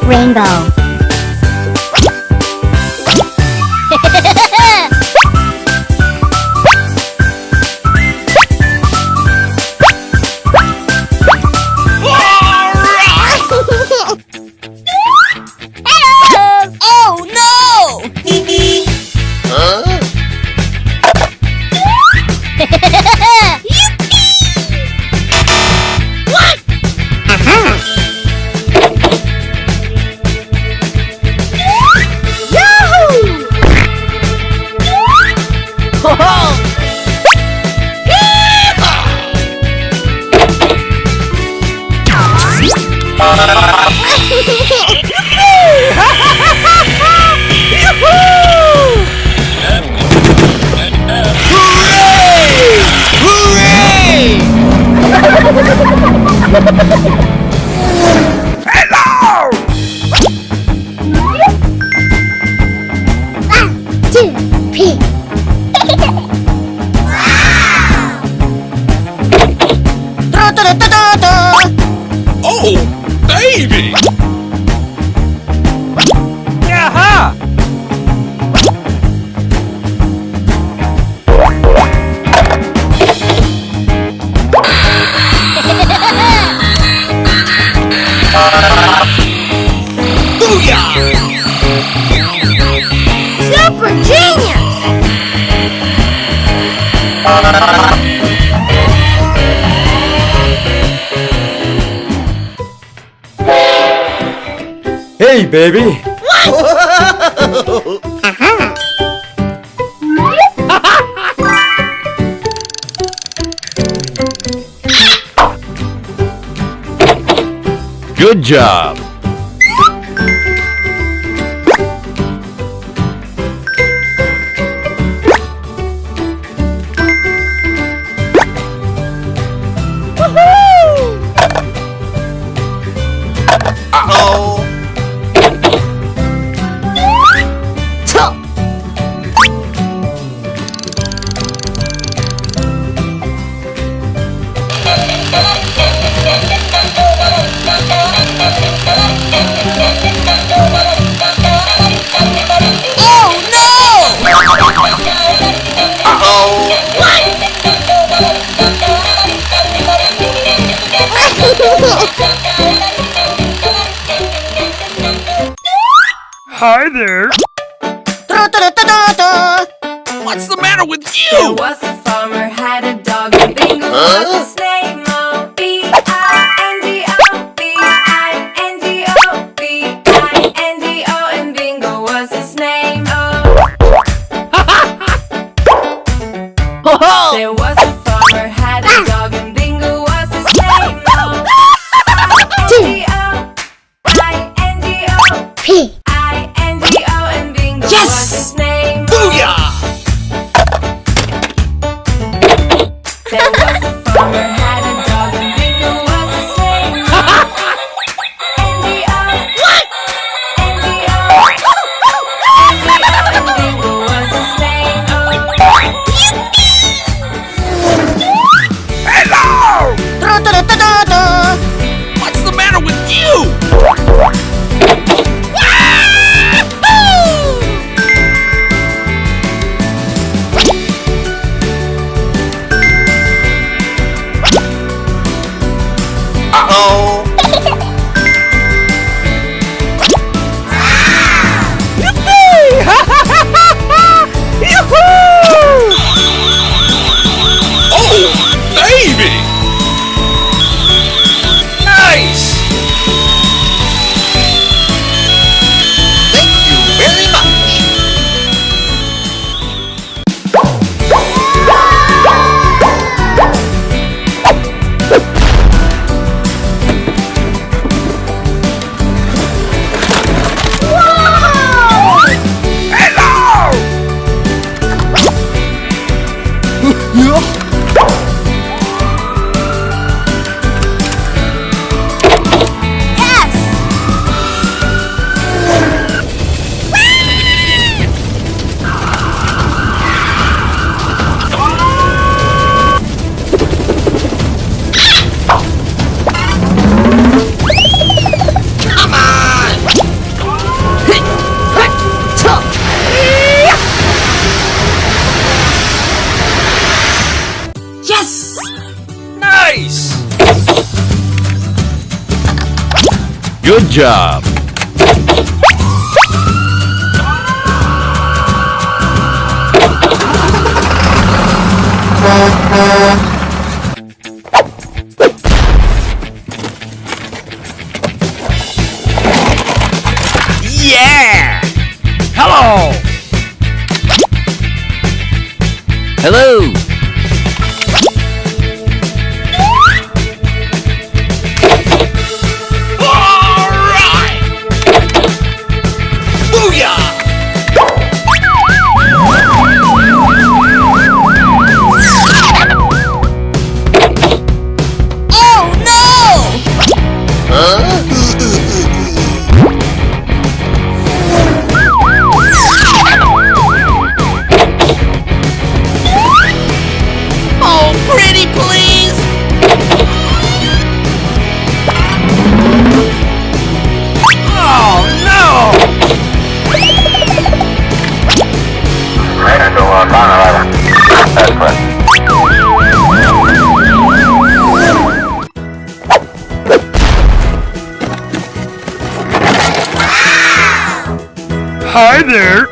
Rainbow. Oh no! What? Yahoo! Hello! 1, 2, 3. Oh, baby! Yaha! Booyah! Super genius! Hey, baby! Good job! Uh-oh! Oh no! Uh-oh! Hi there! What's the matter with There you? was a farmer, had a dog, and Bingo was his name. Oh, B-I-N-G-O, B-I-N-G-O, B-I-N-G-O, and Bingo was his name. Oh, there was a farmer, had a dog, and Bingo was his name. Oh, I-N-G-O, P. I-N-G-O, and Bingo Yes! was his name. Booyah! There was a farmer. Good job. Yeah! Hello! Hello! Hi there!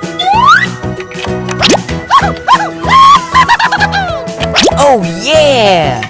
Oh yeah!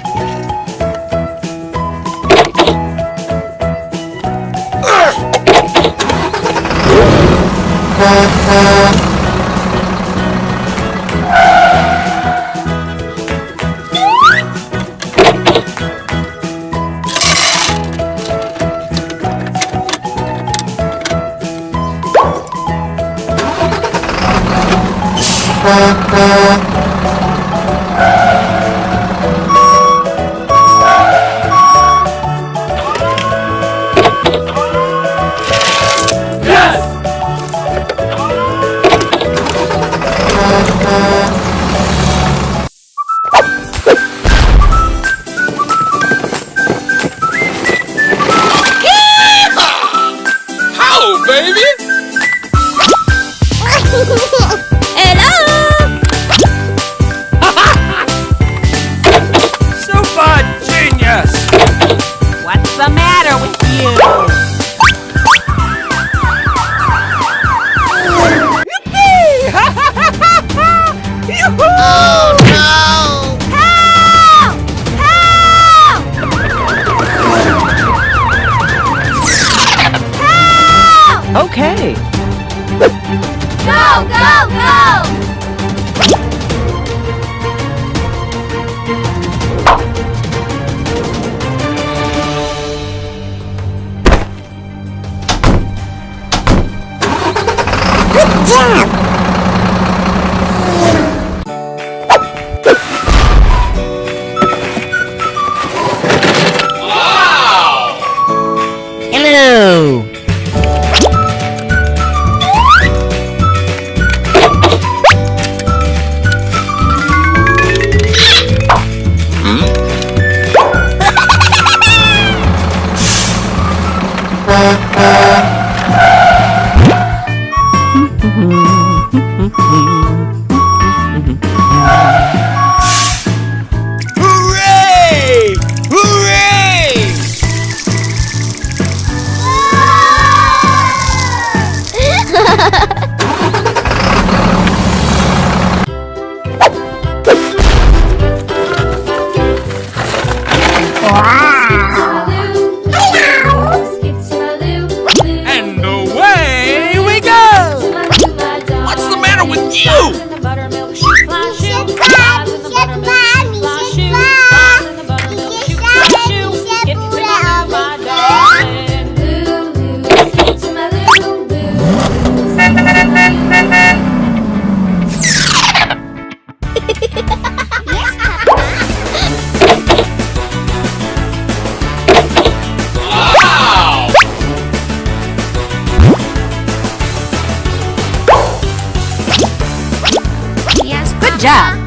What's the matter with you? Oh no! Help! Help! Help! Okay. Go, go, go! Hello. Hooray! Hooray! And away we go! What's the matter with you? Good job.